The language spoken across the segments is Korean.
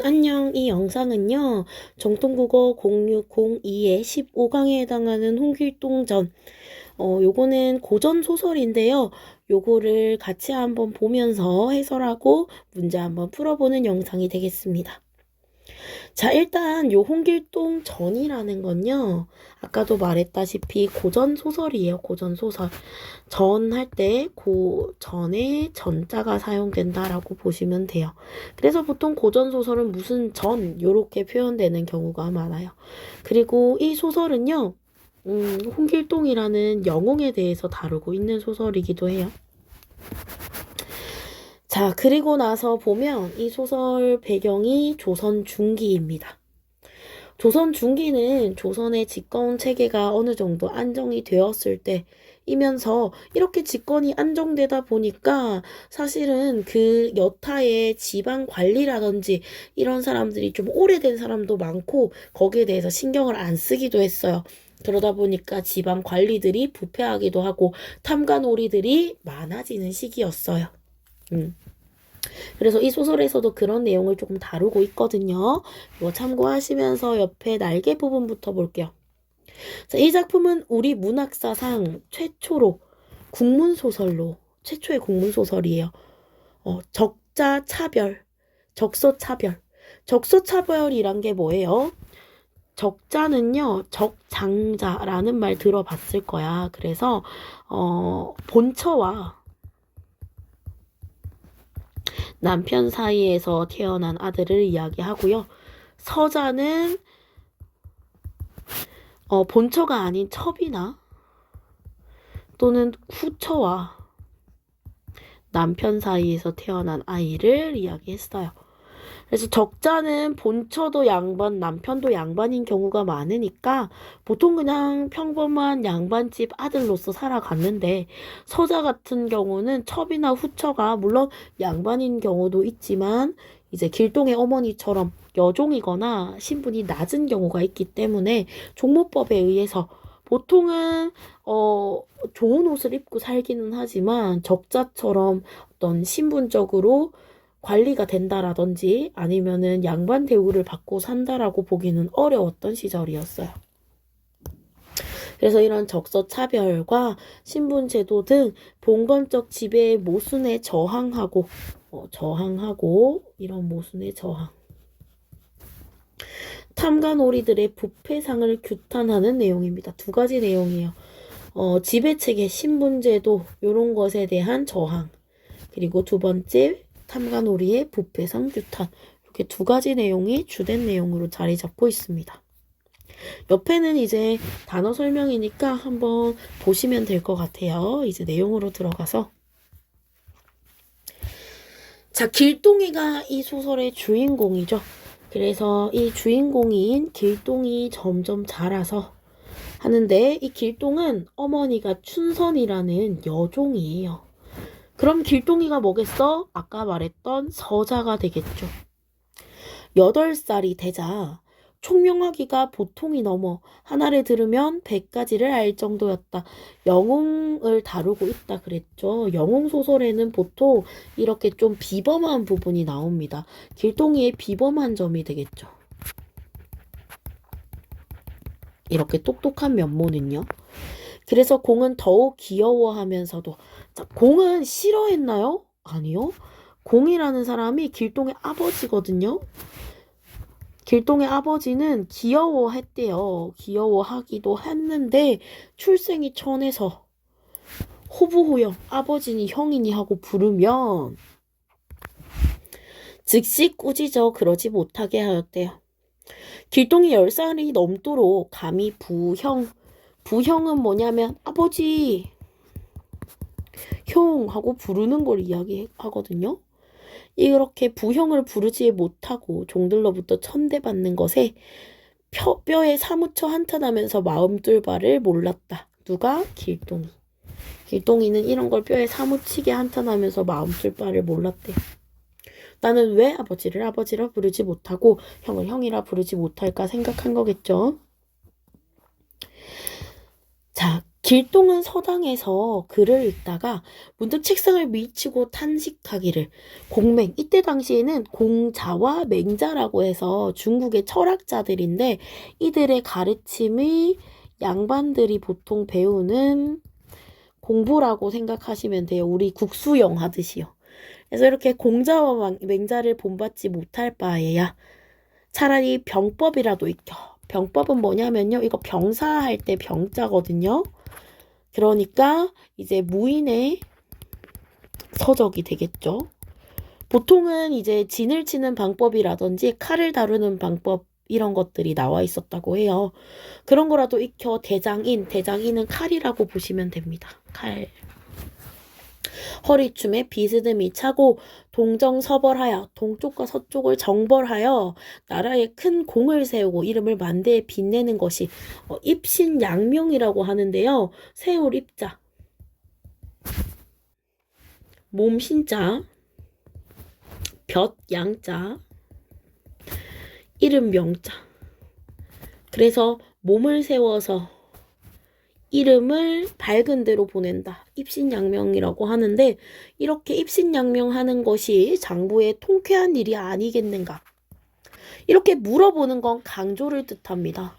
안녕, 이 영상은요, 정통국어 0602의 15강에 해당하는 홍길동전, 요거는 고전 소설인데요. 요거를 같이 한번 보면서 해설하고 문제 한번 풀어보는 영상이 되겠습니다. 자, 일단 요 홍길동 전이라는 건요, 아까도 말했다시피 고전 소설이에요. 고전 소설. 전 할 때 전에 전자가 사용된다라고 보시면 돼요. 그래서 보통 고전 소설은 무슨 전 요렇게 표현되는 경우가 많아요. 그리고 이 소설은요, 홍길동이라는 영웅에 대해서 다루고 있는 소설이기도 해요. 자, 그리고 나서 보면 이 소설 배경이 조선 중기입니다. 조선 중기는 조선의 집권 체계가 어느 정도 안정이 되었을 때이면서 이렇게 집권이 안정되다 보니까 사실은 그 여타의 지방 관리라든지 이런 사람들이 좀 오래된 사람도 많고 거기에 대해서 신경을 안 쓰기도 했어요. 그러다 보니까 지방 관리들이 부패하기도 하고 탐관오리들이 많아지는 시기였어요. 그래서 이 소설에서도 그런 내용을 조금 다루고 있거든요. 이거 참고하시면서 옆에 날개 부분부터 볼게요. 자, 이 작품은 우리 문학사상 최초의 국문소설이에요. 적자 차별, 적소차별. 적소차별이란 게 뭐예요? 적자는요, 적장자라는 말 들어봤을 거야. 그래서, 본처와 남편 사이에서 태어난 아들을 이야기하고요. 서자는 본처가 아닌 첩이나 또는 후처와 남편 사이에서 태어난 아이를 이야기했어요. 그래서 적자는 본처도 양반, 남편도 양반인 경우가 많으니까 보통 그냥 평범한 양반집 아들로서 살아갔는데 서자 같은 경우는 첩이나 후처가 물론 양반인 경우도 있지만 이제 길동의 어머니처럼 여종이거나 신분이 낮은 경우가 있기 때문에 종모법에 의해서 보통은 좋은 옷을 입고 살기는 하지만 적자처럼 어떤 신분적으로 관리가 된다라든지 아니면은 양반 대우를 받고 산다라고 보기는 어려웠던 시절이었어요. 그래서 이런 적서차별과 신분제도 등 봉건적 지배의 모순에 저항하고 이런 모순에 저항. 탐관오리들의 부패상을 규탄하는 내용입니다. 두 가지 내용이에요. 지배체계, 신분제도 이런 것에 대한 저항. 그리고 두 번째 탐관오리의 부패상 규탄. 이렇게 두 가지 내용이 주된 내용으로 자리 잡고 있습니다. 옆에는 이제 단어 설명이니까 한번 보시면 될 것 같아요. 이제 내용으로 들어가서. 자, 길동이가 이 소설의 주인공이죠. 그래서 이 주인공인 길동이 점점 자라서 하는데 이 길동은 어머니가 춘선이라는 여종이에요. 그럼 길동이가 뭐겠어? 아까 말했던 서자가 되겠죠. 8살이 되자 총명하기가 보통이 넘어 하나를 들으면 100가지를 알 정도였다. 영웅을 다루고 있다 그랬죠. 영웅 소설에는 보통 이렇게 좀 비범한 부분이 나옵니다. 길동이의 비범한 점이 되겠죠. 이렇게 똑똑한 면모는요. 그래서 공은 더욱 귀여워하면서도 자, 공은 싫어했나요? 아니요. 공이라는 사람이 길동의 아버지거든요. 길동의 아버지는 귀여워했대요. 귀여워하기도 했는데 출생이 천해서 호부호영 아버지니 형이니 하고 부르면 즉시 꾸짖어 그러지 못하게 하였대요. 길동이 10살이 넘도록 감히 부형은 뭐냐면 아버지 형 하고 부르는 걸 이야기하거든요. 이렇게 부형을 부르지 못하고 종들로부터 천대받는 것에 뼈에 사무쳐 한탄하면서 마음 뚫 바를 몰랐다. 누가? 길동이. 길동이는 이런 걸 뼈에 사무치게 한탄하면서 마음 뚫 바를 몰랐대. 나는 왜 아버지를 아버지라 부르지 못하고 형을 형이라 부르지 못할까 생각한 거겠죠. 자, 길동은 서당에서 글을 읽다가 문득 책상을 밀치고 탄식하기를 공맹, 이때 당시에는 공자와 맹자라고 해서 중국의 철학자들인데 이들의 가르침이 양반들이 보통 배우는 공부라고 생각하시면 돼요. 우리 국수영 하듯이요. 그래서 이렇게 공자와 맹자를 본받지 못할 바에야 차라리 병법이라도 익혀. 병법은 뭐냐면요. 이거 병사할 때 병자거든요. 그러니까 이제 무인의 서적이 되겠죠. 보통은 이제 진을 치는 방법이라든지 칼을 다루는 방법 이런 것들이 나와 있었다고 해요. 그런 거라도 익혀 대장인은 칼이라고 보시면 됩니다. 칼. 허리춤에 비스듬히 차고 동정서벌하여 동쪽과 서쪽을 정벌하여 나라에 큰 공을 세우고 이름을 만대에 빛내는 것이 입신양명이라고 하는데요. 세울 입자, 몸 신자, 볕 양자, 이름 명자. 그래서 몸을 세워서 이름을 밝은 데로 보낸다. 입신양명이라고 하는데 이렇게 입신양명하는 것이 장부의 통쾌한 일이 아니겠는가. 이렇게 물어보는 건 강조를 뜻합니다.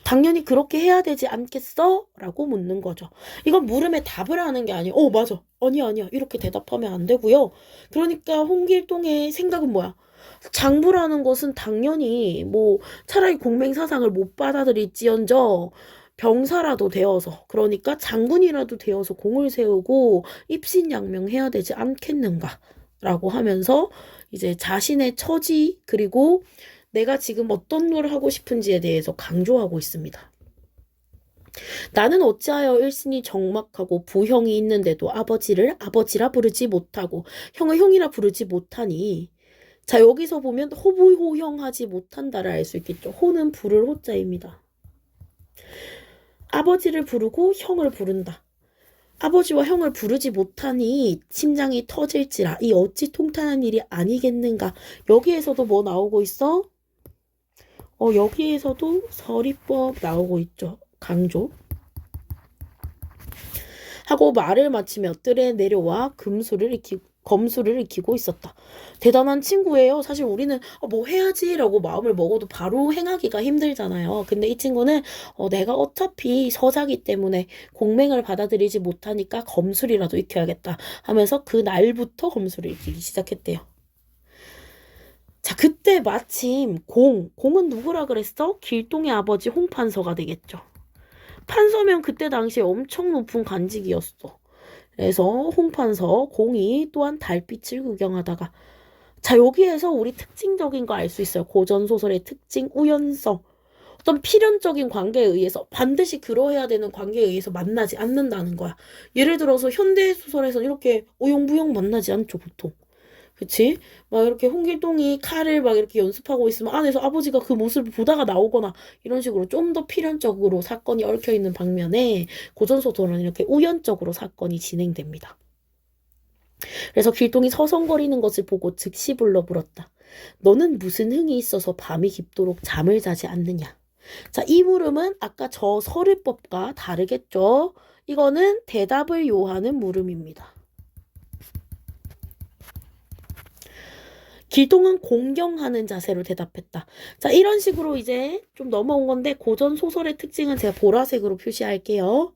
당연히 그렇게 해야 되지 않겠어? 라고 묻는 거죠. 이건 물음에 답을 하는 게 아니에요. 맞아. 아니야. 이렇게 대답하면 안 되고요. 그러니까 홍길동의 생각은 뭐야? 장부라는 것은 당연히 차라리 공맹사상을 못 받아들일지언정 병사라도 되어서 그러니까 장군이라도 되어서 공을 세우고 입신양명해야 되지 않겠는가 라고 하면서 이제 자신의 처지 그리고 내가 지금 어떤 걸 하고 싶은지에 대해서 강조하고 있습니다. 나는 어찌하여 일신이 적막하고 부형이 있는데도 아버지를 아버지라 부르지 못하고 형을 형이라 부르지 못하니. 자, 여기서 보면 호부호형하지 못한다를 알 수 있겠죠. 호는 부를 호자입니다. 아버지를 부르고 형을 부른다. 아버지와 형을 부르지 못하니 심장이 터질지라 이 어찌 통탄한 일이 아니겠는가. 여기에서도 뭐 나오고 있어? 여기에서도 서리법 나오고 있죠. 강조. 하고 말을 마치며 뜰에 내려와 검수를 익히고 있었다. 대단한 친구예요. 사실 우리는 뭐 해야지라고 마음을 먹어도 바로 행하기가 힘들잖아요. 근데 이 친구는 내가 어차피 서자기 때문에 공맹을 받아들이지 못하니까 검술이라도 익혀야겠다 하면서 그 날부터 검술을 익히기 시작했대요. 자, 그때 마침 공은 누구라 그랬어? 길동의 아버지 홍판서가 되겠죠. 판서면 그때 당시에 엄청 높은 관직이었어. 그래서 홍판서 공이 또한 달빛을 구경하다가 자, 여기에서 우리 특징적인 거 알 수 있어요. 고전소설의 특징, 우연성. 어떤 필연적인 관계에 의해서 반드시 그러해야 되는 관계에 의해서 만나지 않는다는 거야. 예를 들어서 현대소설에서는 이렇게 오용부용 만나지 않죠, 보통. 그치? 막 이렇게 홍길동이 칼을 막 이렇게 연습하고 있으면 안에서 아버지가 그 모습을 보다가 나오거나 이런 식으로 좀 더 필연적으로 사건이 얽혀있는 방면에 고전소설은 이렇게 우연적으로 사건이 진행됩니다. 그래서 길동이 서성거리는 것을 보고 즉시 불러 물었다. 너는 무슨 흥이 있어서 밤이 깊도록 잠을 자지 않느냐? 자, 이 물음은 아까 저 서류법과 다르겠죠? 이거는 대답을 요하는 물음입니다. 길동은 공경하는 자세로 대답했다. 자, 이런 식으로 이제 좀 넘어온 건데 고전 소설의 특징은 제가 보라색으로 표시할게요.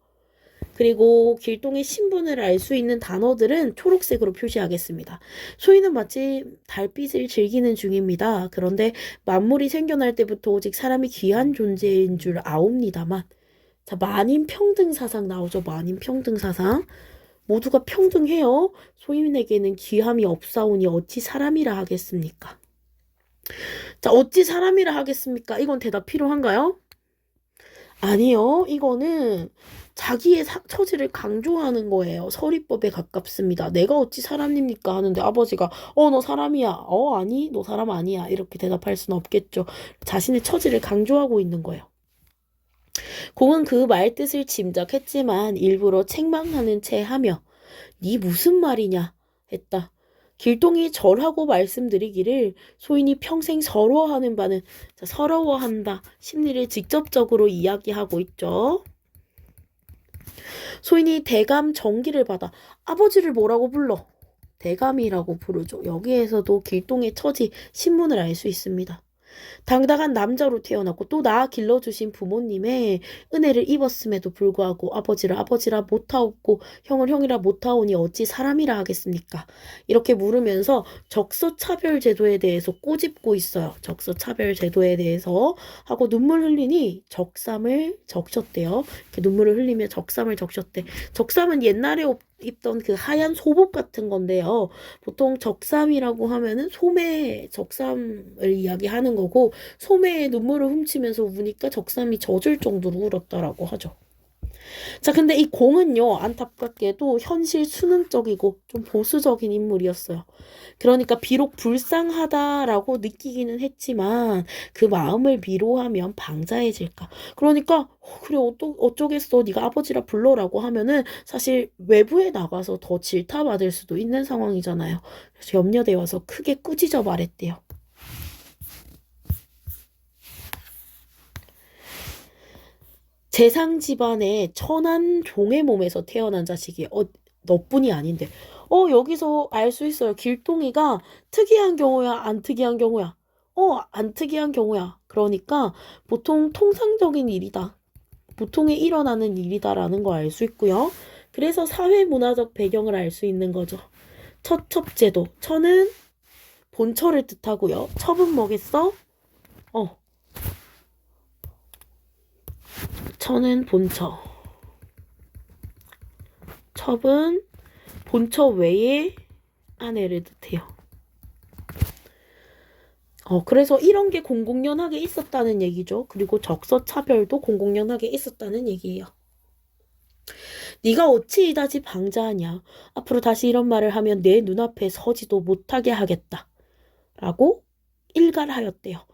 그리고 길동의 신분을 알 수 있는 단어들은 초록색으로 표시하겠습니다. 소희는 마치 달빛을 즐기는 중입니다. 그런데 만물이 생겨날 때부터 오직 사람이 귀한 존재인 줄 아옵니다만. 자, 만인평등사상 나오죠. 만인평등사상. 모두가 평등해요. 소인에게는 귀함이 없사오니 어찌 사람이라 하겠습니까? 자, 어찌 사람이라 하겠습니까? 이건 대답 필요한가요? 아니요. 이거는 자기의 처지를 강조하는 거예요. 서리법에 가깝습니다. 내가 어찌 사람입니까? 하는데 아버지가 너 사람이야. 아니 너 사람 아니야. 이렇게 대답할 수는 없겠죠. 자신의 처지를 강조하고 있는 거예요. 공은 그 말 뜻을 짐작했지만 일부러 책망하는 채 하며 네 무슨 말이냐 했다. 길동이 절하고 말씀드리기를 소인이 평생 서러워하는 바는 서러워한다. 심리를 직접적으로 이야기하고 있죠. 소인이 대감 정기를 받아 아버지를 뭐라고 불러? 대감이라고 부르죠. 여기에서도 길동의 처지, 신분을 알 수 있습니다. 당당한 남자로 태어났고 또 낳아 길러주신 부모님의 은혜를 입었음에도 불구하고 아버지를 아버지라 못하옵고 형을 형이라 못하오니 어찌 사람이라 하겠습니까? 이렇게 물으면서 적서차별제도에 대해서 꼬집고 있어요. 적서차별제도에 대해서 하고 눈물 흘리니 적삼을 적셨대요. 이렇게 눈물을 흘리며 적삼을 적셨대. 적삼은 옛날에 입던 그 하얀 소복 같은 건데요. 보통 적삼이라고 하면은 소매 적삼을 이야기하는 거고 소매에 눈물을 훔치면서 우니까 적삼이 젖을 정도로 울었다라고 하죠. 자, 근데 이 공은요, 안타깝게도 현실 수능적이고 좀 보수적인 인물이었어요. 그러니까 비록 불쌍하다라고 느끼기는 했지만 그 마음을 위로하면 방자해질까. 그러니까 그래 어쩌겠어 네가 아버지라 불러라고 하면은 사실 외부에 나가서 더 질타받을 수도 있는 상황이잖아요. 그래서 염려되어서 크게 꾸짖어 말했대요. 재상 집안의 천한 종의 몸에서 태어난 자식이 너뿐이 아닌데 여기서 알 수 있어요. 길동이가 특이한 경우야 안 특이한 경우야? 안 특이한 경우야. 그러니까 보통 통상적인 일이다. 보통에 일어나는 일이다라는 걸 알 수 있고요. 그래서 사회 문화적 배경을 알 수 있는 거죠. 처첩제도. 처는 본처를 뜻하고요. 첩은 뭐겠어? 처는 본처. 첩은 본처 외의 아내를 뜻해요. 그래서 이런 게 공공연하게 있었다는 얘기죠. 그리고 적서차별도 공공연하게 있었다는 얘기예요. 네가 어찌 이다지 방자하냐. 앞으로 다시 이런 말을 하면 내 눈앞에 서지도 못하게 하겠다. 라고 일갈하였대요.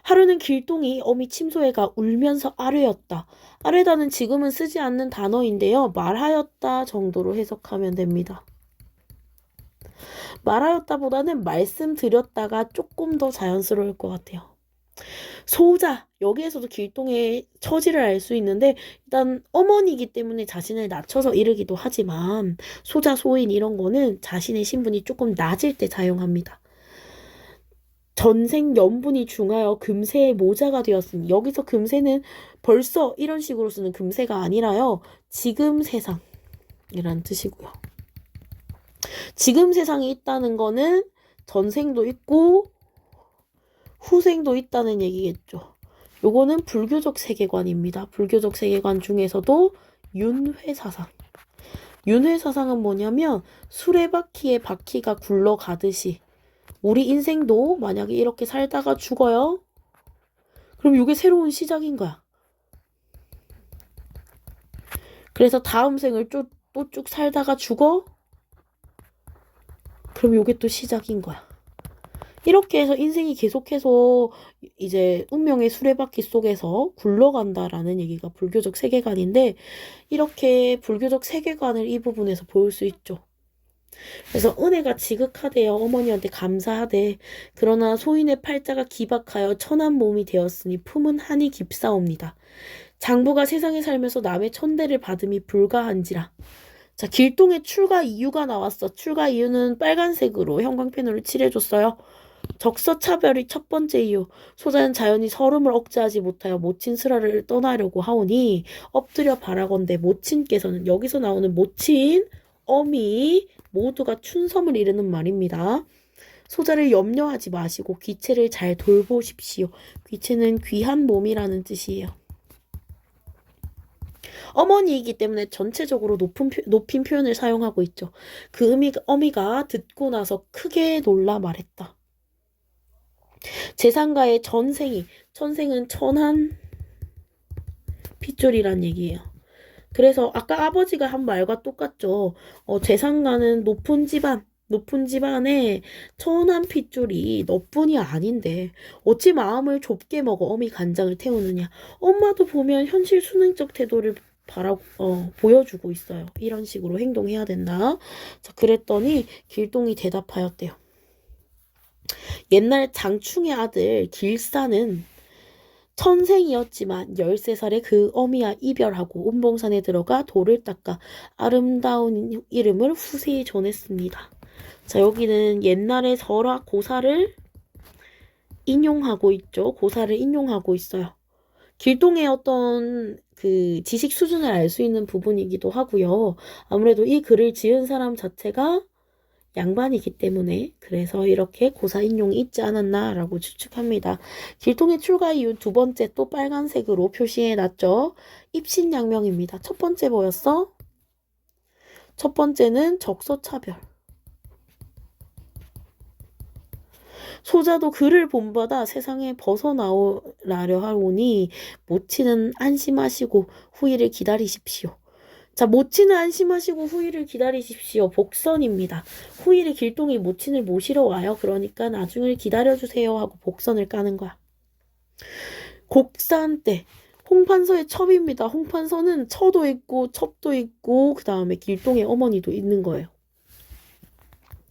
하루는 길동이 어미 침소애가 울면서 아뢰었다. 아뢰다는 지금은 쓰지 않는 단어인데요. 말하였다 정도로 해석하면 됩니다. 말하였다보다는 말씀드렸다가 조금 더 자연스러울 것 같아요. 소자, 여기에서도 길동의 처지를 알 수 있는데 일단 어머니이기 때문에 자신을 낮춰서 이르기도 하지만 소자, 소인 이런 거는 자신의 신분이 조금 낮을 때 사용합니다. 전생 연분이 중하여 금세의 모자가 되었으니 여기서 금세는 벌써 이런 식으로 쓰는 금세가 아니라요. 지금 세상이란 뜻이고요. 지금 세상이 있다는 거는 전생도 있고 후생도 있다는 얘기겠죠. 요거는 불교적 세계관입니다. 불교적 세계관 중에서도 윤회사상. 윤회사상은 뭐냐면 수레바퀴에 바퀴가 굴러가듯이 우리 인생도 만약에 이렇게 살다가 죽어요. 그럼 이게 새로운 시작인 거야. 그래서 다음 생을 또 쭉 살다가 죽어? 그럼 이게 또 시작인 거야. 이렇게 해서 인생이 계속해서 이제 운명의 수레바퀴 속에서 굴러간다라는 얘기가 불교적 세계관인데 이렇게 불교적 세계관을 이 부분에서 볼 수 있죠. 그래서 은혜가 지극하대요. 어머니한테 감사하대. 그러나 소인의 팔자가 기박하여 천한 몸이 되었으니 품은 한이 깊사옵니다. 장부가 세상에 살면서 남의 천대를 받음이 불가한지라. 자, 길동의 출가 이유가 나왔어. 출가 이유는 빨간색으로 형광펜으로 칠해줬어요. 적서차별이 첫 번째 이유. 소자는 자연히 서름을 억제하지 못하여 모친 슬하를 떠나려고 하오니 엎드려 바라건대 모친께서는 여기서 나오는 모친, 어미 모두가 춘섬을 이르는 말입니다. 소자를 염려하지 마시고 귀체를 잘 돌보십시오. 귀체는 귀한 몸이라는 뜻이에요. 어머니이기 때문에 전체적으로 높인 표현을 사용하고 있죠. 그 어미가 듣고 나서 크게 놀라 말했다. 재상가의 천생은 천한 핏줄이란 얘기예요. 그래서 아까 아버지가 한 말과 똑같죠. 재상가는 높은 집안에 천한 핏줄이 너뿐이 아닌데 어찌 마음을 좁게 먹어 어미 간장을 태우느냐. 엄마도 보면 현실 수능적 태도를 보여주고 있어요. 이런 식으로 행동해야 된다. 자, 그랬더니 길동이 대답하였대요. 옛날 장충의 아들 길사는 천생이었지만 13살에 그 어미와 이별하고 운봉산에 들어가 돌을 닦아 아름다운 이름을 후세에 전했습니다. 자, 여기는 옛날의 설화 고사를 인용하고 있죠. 고사를 인용하고 있어요. 길동의 어떤 그 지식 수준을 알 수 있는 부분이기도 하고요. 아무래도 이 글을 지은 사람 자체가 양반이기 때문에 그래서 이렇게 고사 인용이 있지 않았나라고 추측합니다. 길동의 출가 이후 두 번째 또 빨간색으로 표시해 놨죠. 입신양명입니다. 첫 번째 뭐였어? 첫 번째는 적서차별. 소자도 그를 본받아 세상에 벗어나오려 하오니 모친은 안심하시고 후일을 기다리십시오. 자, 모친은 안심하시고 후일을 기다리십시오. 복선입니다. 후일에 길동이 모친을 모시러 와요. 그러니까 나중을 기다려주세요 하고 복선을 까는 거야. 곡산 때 홍판서의 첩입니다. 홍판서는 처도 있고 첩도 있고 그 다음에 길동의 어머니도 있는 거예요.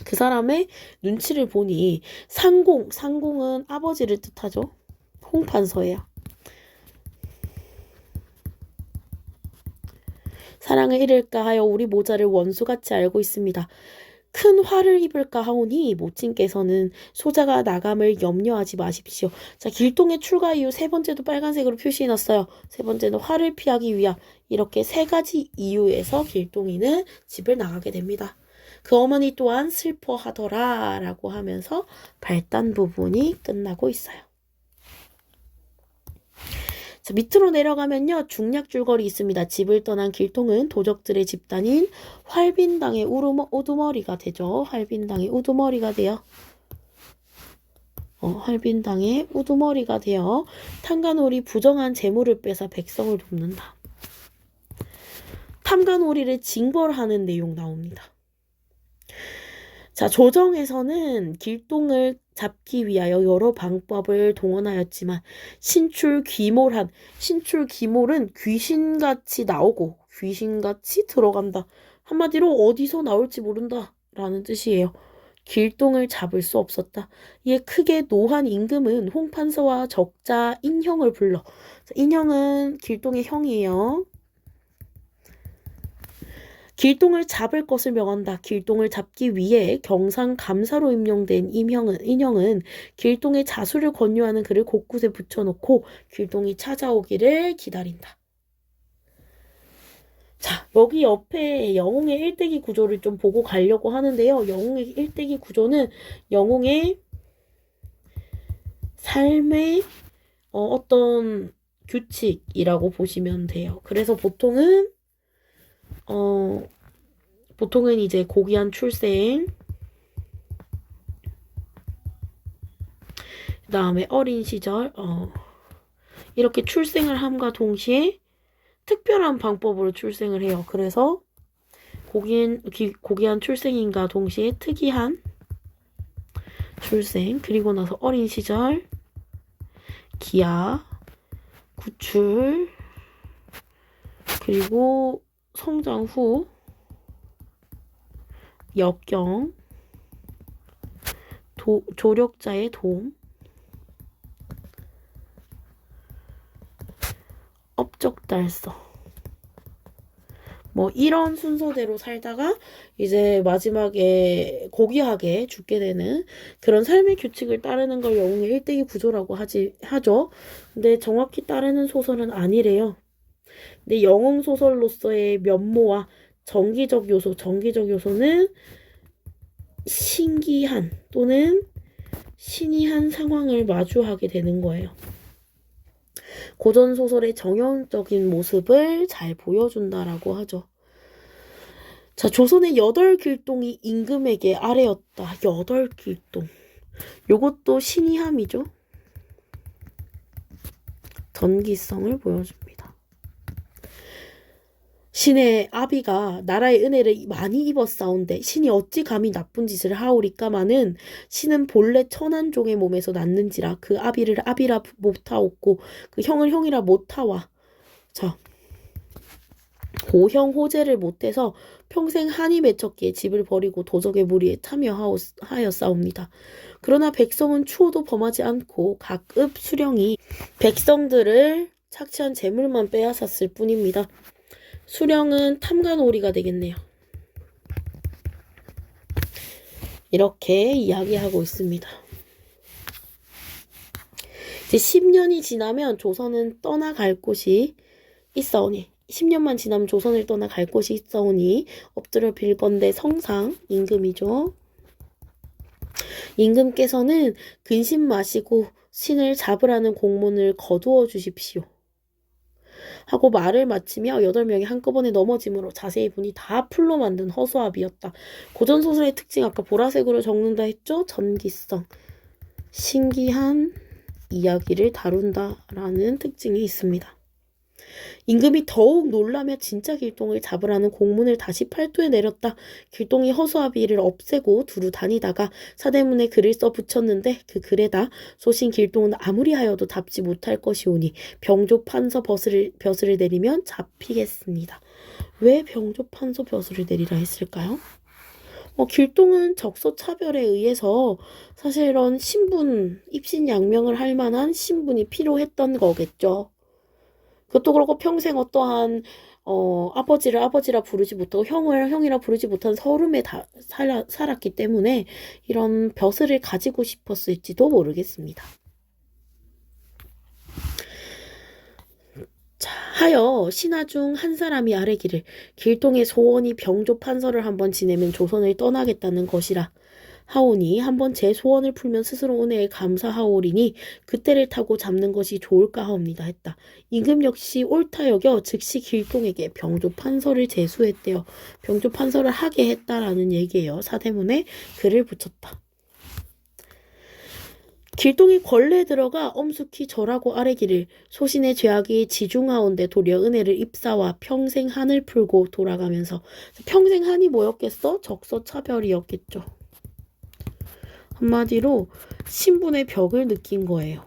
그 사람의 눈치를 보니 상공은 아버지를 뜻하죠. 홍판서예요. 사랑을 잃을까 하여 우리 모자를 원수같이 알고 있습니다. 큰 화를 입을까 하오니 모친께서는 소자가 나감을 염려하지 마십시오. 자, 길동의 출가 이후 세 번째도 빨간색으로 표시해놨어요. 세 번째는 화를 피하기 위함. 이렇게 세 가지 이유에서 길동이는 집을 나가게 됩니다. 그 어머니 또한 슬퍼하더라 라고 하면서 발단 부분이 끝나고 있어요. 자, 밑으로 내려가면요. 중략줄거리 있습니다. 집을 떠난 길동은 도적들의 집단인 활빈당의 우두머리가 되죠. 활빈당의 우두머리가 돼요. 활빈당의 우두머리가 되어 탐관오리 부정한 재물을 뺏어 백성을 돕는다. 탐관오리를 징벌하는 내용 나옵니다. 자, 조정에서는 길동을 잡기 위하여 여러 방법을 동원하였지만 신출귀몰은 귀신같이 나오고 귀신같이 들어간다. 한마디로 어디서 나올지 모른다 라는 뜻이에요. 길동을 잡을 수 없었다. 이에 크게 노한 임금은 홍판서와 적자 인형을 불러. 인형은 길동의 형이에요. 길동을 잡을 것을 명한다. 길동을 잡기 위해 경상 감사로 임명된 인형은 길동의 자수를 권유하는 글을 곳곳에 붙여놓고 길동이 찾아오기를 기다린다. 자, 여기 옆에 영웅의 일대기 구조를 좀 보고 가려고 하는데요. 영웅의 일대기 구조는 영웅의 삶의 어떤 규칙이라고 보시면 돼요. 그래서 보통은 이제 고귀한 출생, 그 다음에 어린 시절, 이렇게 출생을 함과 동시에 특별한 방법으로 출생을 해요. 그래서 고귀한 출생인과 동시에 특이한 출생, 그리고 나서 어린 시절, 기아, 구출, 그리고 성장 후 역경, 조력자의 도움, 업적달서, 뭐 이런 순서대로 살다가 이제 마지막에 고귀하게 죽게 되는 그런 삶의 규칙을 따르는 걸 영웅의 일대기 구조라고 하죠. 근데 정확히 따르는 소설은 아니래요. 근데 영웅 소설로서의 면모와 정기적 요소는 신기한 또는 신이한 상황을 마주하게 되는 거예요. 고전 소설의 정형적인 모습을 잘 보여준다라고 하죠. 자, 조선의 8길동이 임금에게 아뢰었다. 8길동. 요것도 신이함이죠. 전기성을 보여줍니다. 신의 아비가 나라의 은혜를 많이 입었사온데 신이 어찌 감히 나쁜 짓을 하오리까마는 신은 본래 천한 종의 몸에서 났는지라 그 아비를 아비라 못하옵고 그 형을 형이라 못하와. 자, 호형 호제를 못해서 평생 한이 맺혔기에 집을 버리고 도적의 무리에 참여하였사옵니다. 그러나 백성은 추호도 범하지 않고 각읍 수령이 백성들을 착취한 재물만 빼앗았을 뿐입니다. 수령은 탐관오리가 되겠네요. 이렇게 이야기하고 있습니다. 이제 10년이 지나면 조선은 떠나갈 곳이 있사오니 10년만 지나면 조선을 떠나갈 곳이 있사오니 엎드려 빌건대 성상 임금이죠. 임금께서는 근심 마시고 신을 잡으라는 공문을 거두어 주십시오. 하고 말을 마치며 8명이 한꺼번에 넘어짐으로 자세히 보니 다 풀로 만든 허수아비였다. 고전소설의 특징 아까 보라색으로 적는다 했죠? 전기성. 신기한 이야기를 다룬다라는 특징이 있습니다. 임금이 더욱 놀라며 진짜 길동을 잡으라는 공문을 다시 팔도에 내렸다. 길동이 허수아비를 없애고 두루 다니다가 사대문에 글을 써 붙였는데 그 글에다 소신 길동은 아무리 하여도 잡지 못할 것이오니 병조 판서 벼슬을 내리면 잡히겠습니다. 왜 병조 판서 벼슬을 내리라 했을까요? 길동은 적소 차별에 의해서 사실 이런 신분, 입신양명을 할 만한 신분이 필요했던 거겠죠. 그것도 그렇고 평생 어떠한 아버지를 아버지라 부르지 못하고 형을 형이라 부르지 못한 서름에 살았기 때문에 이런 벼슬을 가지고 싶었을지도 모르겠습니다. 자, 하여 신하 중 한 사람이 아뢰기를 길동의 소원이 병조 판서를 한번 지내면 조선을 떠나겠다는 것이라 하오니 한번 제 소원을 풀면 스스로 은혜에 감사하오리니 그때를 타고 잡는 것이 좋을까 하옵니다 했다. 임금 역시 옳다 여겨 즉시 길동에게 병조 판서를 제수했대요. 병조 판서를 하게 했다라는 얘기예요. 사대문에 글을 붙였다. 길동이 권례에 들어가 엄숙히 절하고 아뢰기를 소신의 죄악이 지중하온데 도리어 은혜를 입사와 평생 한을 풀고 돌아가면서 평생 한이 뭐였겠어? 적서차별이었겠죠. 한마디로 신분의 벽을 느낀 거예요.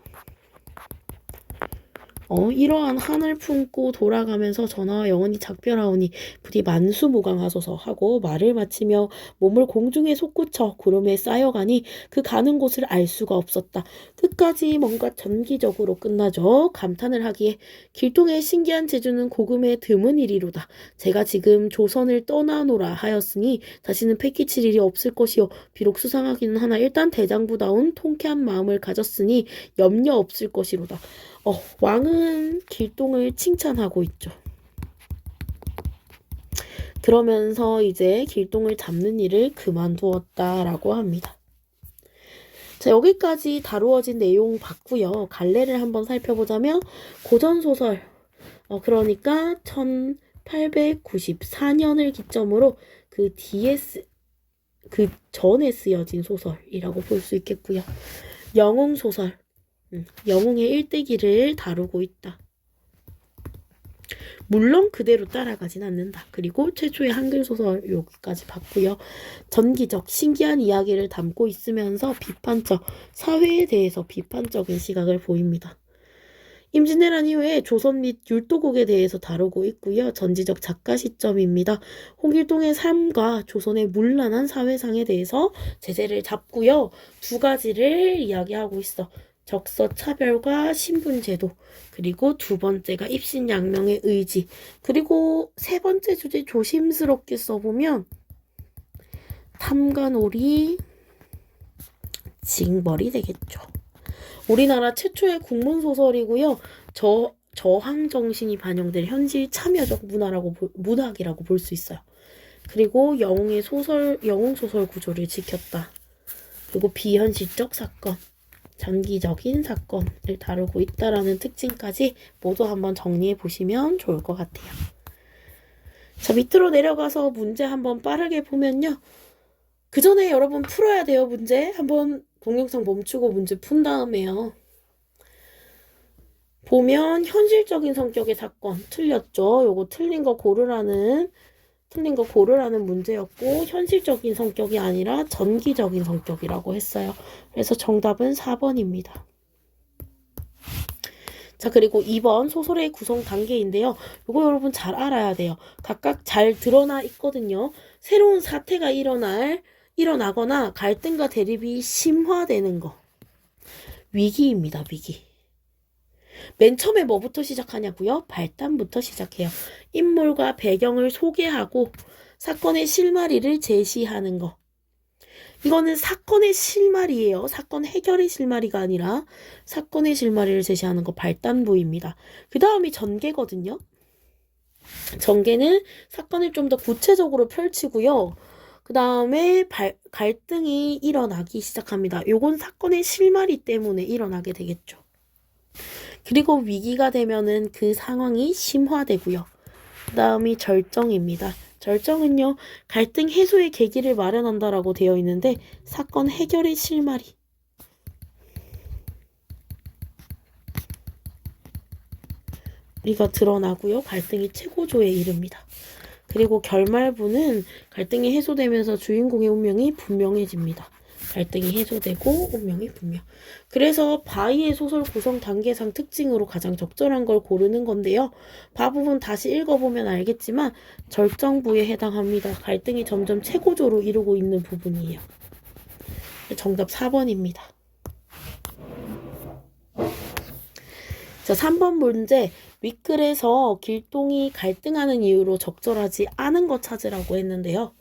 이러한 한을 품고 돌아가면서 전하와 영원히 작별하오니 부디 만수무강하소서 하고 말을 마치며 몸을 공중에 솟구쳐 구름에 쌓여가니 그 가는 곳을 알 수가 없었다. 끝까지 뭔가 전기적으로 끝나죠. 감탄을 하기에 길동의 신기한 재주는 고금에 드문 일이로다. 제가 지금 조선을 떠나노라 하였으니 다시는 패기칠 일이 없을 것이요. 비록 수상하기는 하나 일단 대장부다운 통쾌한 마음을 가졌으니 염려 없을 것이로다. 왕은 길동을 칭찬하고 있죠. 그러면서 이제 길동을 잡는 일을 그만두었다라고 합니다. 자, 여기까지 다루어진 내용 봤고요. 갈래를 한번 살펴보자면 고전소설, 그러니까 1894년을 기점으로 그 전에 쓰여진 소설이라고 볼 수 있겠고요. 영웅소설, 영웅의 일대기를 다루고 있다. 물론 그대로 따라가진 않는다. 그리고 최초의 한글 소설 여기까지 봤고요. 전기적, 신기한 이야기를 담고 있으면서 비판적, 사회에 대해서 비판적인 시각을 보입니다. 임진왜란 이후에 조선 및 율도국에 대해서 다루고 있고요. 전지적 작가 시점입니다. 홍길동의 삶과 조선의 문란한 사회상에 대해서 제재를 잡고요. 두 가지를 이야기하고 있어. 적서 차별과 신분제도, 그리고 두 번째가 입신양명의 의지, 그리고 세 번째 주제 조심스럽게 써보면 탐관오리 징벌이 되겠죠. 우리나라 최초의 국문소설이고요. 저항 정신이 반영된 현실 참여적 문학이라고 볼 수 있어요. 그리고 영웅 소설 구조를 지켰다. 그리고 비현실적 사건, 장기적인 사건을 다루고 있다라는 특징까지 모두 한번 정리해 보시면 좋을 것 같아요. 자, 밑으로 내려가서 문제 한번 빠르게 보면요. 그 전에 여러분 풀어야 돼요, 문제. 한번 동영상 멈추고 문제 푼 다음에요. 보면 현실적인 성격의 사건 틀렸죠. 요거 틀린 거 고르라는 문제였고 현실적인 성격이 아니라 전기적인 성격이라고 했어요. 그래서 정답은 4번입니다. 자, 그리고 2번 소설의 구성 단계인데요. 이거 여러분 잘 알아야 돼요. 각각 잘 드러나 있거든요. 새로운 사태가 일어나거나 갈등과 대립이 심화되는 거. 위기입니다, 위기. 맨 처음에 뭐부터 시작하냐고요? 발단부터 시작해요. 인물과 배경을 소개하고 사건의 실마리를 제시하는 거. 이거는 사건의 실마리예요. 사건 해결의 실마리가 아니라 사건의 실마리를 제시하는 거 발단부입니다. 그 다음이 전개거든요. 전개는 사건을 좀 더 구체적으로 펼치고요. 그 다음에 갈등이 일어나기 시작합니다. 요건 사건의 실마리 때문에 일어나게 되겠죠. 그리고 위기가 되면은 그 상황이 심화되고요. 그 다음이 절정입니다. 절정은요, 갈등 해소의 계기를 마련한다라고 되어 있는데 사건 해결의 실마리. 이가 드러나고요. 갈등이 최고조에 이릅니다. 그리고 결말부는 갈등이 해소되면서 주인공의 운명이 분명해집니다. 갈등이 해소되고 운명이 분명. 그래서 바이의 소설 구성 단계상 특징으로 가장 적절한 걸 고르는 건데요. 바 부분 다시 읽어보면 알겠지만 절정부에 해당합니다. 갈등이 점점 최고조로 이루고 있는 부분이에요. 정답 4번입니다. 자, 3번 문제. 윗글에서 길동이 갈등하는 이유로 적절하지 않은 것 찾으라고 했는데요.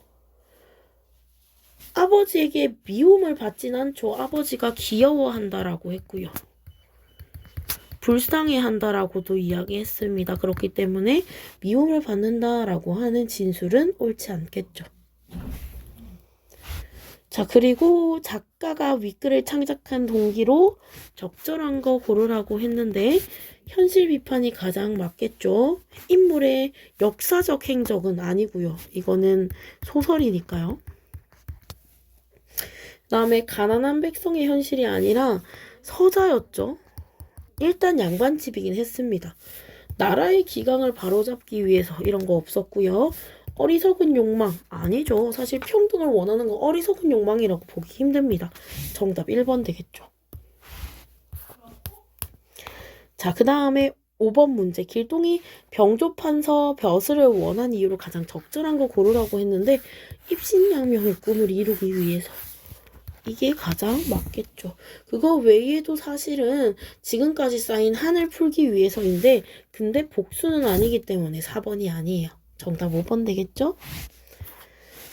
아버지에게 미움을 받진 않죠. 아버지가 귀여워한다라고 했고요. 불쌍해한다라고도 이야기했습니다. 그렇기 때문에 미움을 받는다라고 하는 진술은 옳지 않겠죠. 자, 그리고 작가가 윗글을 창작한 동기로 적절한 거 고르라고 했는데 현실 비판이 가장 맞겠죠. 인물의 역사적 행적은 아니고요. 이거는 소설이니까요. 그 다음에 가난한 백성의 현실이 아니라 서자였죠. 일단 양반집이긴 했습니다. 나라의 기강을 바로잡기 위해서 이런 거 없었고요. 어리석은 욕망 아니죠. 사실 평등을 원하는 거 어리석은 욕망이라고 보기 힘듭니다. 정답 1번 되겠죠. 자, 그 다음에 5번 문제. 길동이 병조판서 벼슬을 원한 이유로 가장 적절한 거 고르라고 했는데 입신양명의 꿈을 이루기 위해서. 이게 가장 맞겠죠. 그거 외에도 사실은 지금까지 쌓인 한을 풀기 위해서인데 근데 복수는 아니기 때문에 4번이 아니에요. 정답 5번 되겠죠?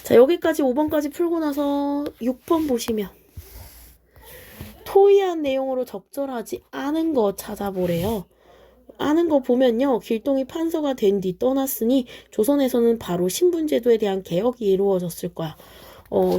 자, 여기까지 5번까지 풀고 나서 6번 보시면 토의한 내용으로 적절하지 않은 거 찾아보래요. 아는 거 보면요. 길동이 판서가 된 뒤 떠났으니 조선에서는 바로 신분제도에 대한 개혁이 이루어졌을 거야.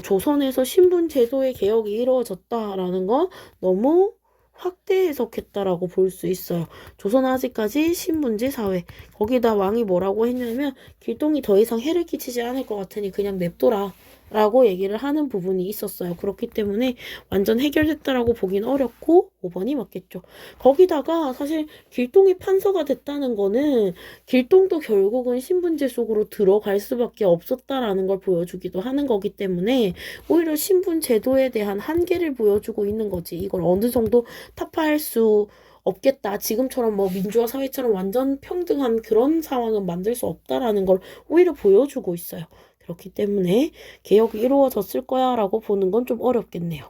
조선에서 신분제도의 개혁이 이루어졌다라는 건 너무 확대 해석했다라고 볼 수 있어요. 조선은 아직까지 신분제 사회. 거기다 왕이 뭐라고 했냐면 길동이 더 이상 해를 끼치지 않을 것 같으니 그냥 냅둬라 라고 얘기를 하는 부분이 있었어요. 그렇기 때문에 완전 해결됐다라고 보긴 어렵고 5번이 맞겠죠. 거기다가 사실 길동이 판서가 됐다는 거는 길동도 결국은 신분제 속으로 들어갈 수밖에 없었다라는 걸 보여주기도 하는 거기 때문에 오히려 신분제도에 대한 한계를 보여주고 있는 거지. 이걸 어느 정도 타파할 수 없겠다. 지금처럼 뭐 민주화 사회처럼 완전 평등한 그런 상황은 만들 수 없다라는 걸 오히려 보여주고 있어요. 그렇기 때문에 개혁이 이루어졌을 거야 라고 보는 건 좀 어렵겠네요.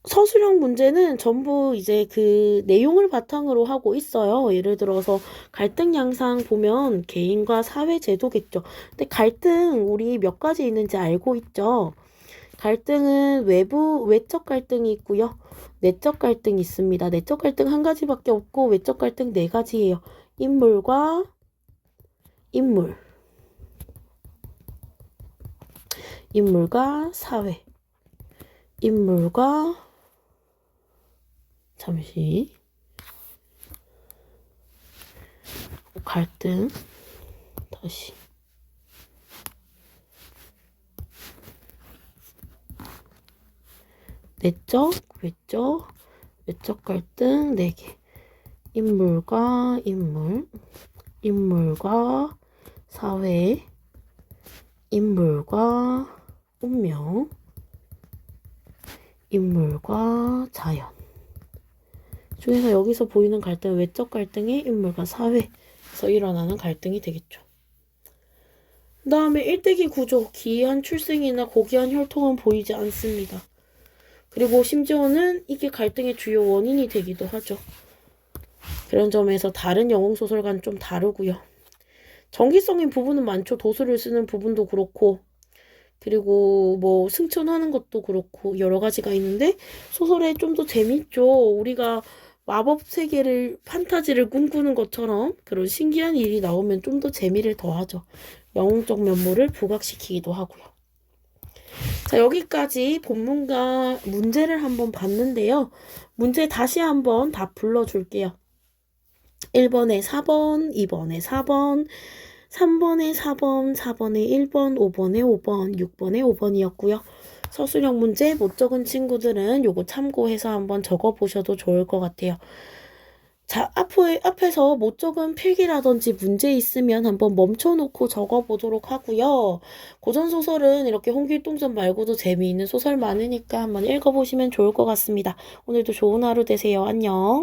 서술형 문제는 전부 이제 그 내용을 바탕으로 하고 있어요. 예를 들어서 갈등 양상 보면 개인과 사회 제도겠죠. 근데 갈등 우리 몇 가지 있는지 알고 있죠. 갈등은 외적 갈등이 있고요. 내적 갈등이 있습니다. 내적 갈등 한 가지밖에 없고 외적 갈등 네 가지예요. 인물과 인물, 인물과 사회, 인물과 잠시 갈등 다시 내적, 외적 갈등 4개. 인물과 인물, 인물과 사회, 인물과 운명, 인물과 자연. 중에서 여기서 보이는 갈등은 외적 갈등이 인물과 사회에서 일어나는 갈등이 되겠죠. 그 다음에 일대기 구조, 기이한 출생이나 고귀한 혈통은 보이지 않습니다. 그리고 심지어는 이게 갈등의 주요 원인이 되기도 하죠. 그런 점에서 다른 영웅소설과는 좀 다르고요. 정기성인 부분은 많죠. 도수를 쓰는 부분도 그렇고, 그리고 뭐 승천하는 것도 그렇고 여러 가지가 있는데 소설에 좀 더 재밌죠. 우리가 마법 세계를 판타지를 꿈꾸는 것처럼 그런 신기한 일이 나오면 좀 더 재미를 더하죠. 영웅적 면모를 부각시키기도 하고요. 자, 여기까지 본문과 문제를 한번 봤는데요. 문제 다시 한번 다 불러줄게요. 1번에 4번, 2번에 4번, 3번에 4번, 4번에 1번, 5번에 5번, 6번에 5번이었고요. 서술형 문제 못 적은 친구들은 요거 참고해서 한번 적어보셔도 좋을 것 같아요. 자, 앞에서 못 적은 필기라든지 문제 있으면 한번 멈춰놓고 적어보도록 하고요. 고전소설은 이렇게 홍길동전 말고도 재미있는 소설 많으니까 한번 읽어보시면 좋을 것 같습니다. 오늘도 좋은 하루 되세요. 안녕.